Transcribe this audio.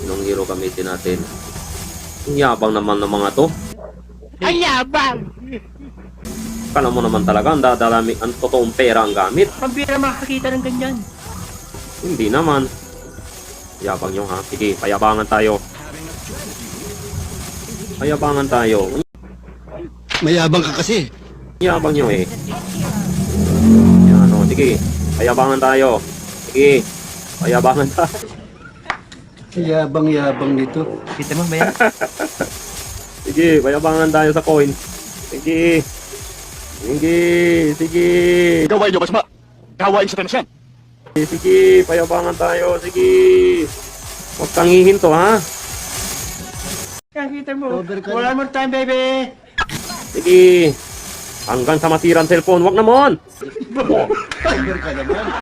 Anong hero gamitin natin? Ang yabang naman ng mga to. Ang yabang! Kala mo naman talaga ang dadalami ang totoong pera ang gamit. Pambira makakita ng ganyan. Hindi naman. Yabang nyo ha. Sige, payabangan tayo. Payabangan tayo. Mayabang ka kasi. Yabang nyo eh. Yan o, sige. Payabangan tayo. Sige. Payabangan tayo. Yabang-yabang nito. Kita mo ba yan? Sige, payabangan tayo sa coin. Sige. Sige. Sige. Gawain nyo masama. Gawain sa tanasyan. Sige, payabangan tayo. Sige. Huwag kang hihinto ha. Kita mo. Over ka Wala more time, baby! Sige. Hanggang sa masira ang cellphone. Huwag naman. Over ka naman.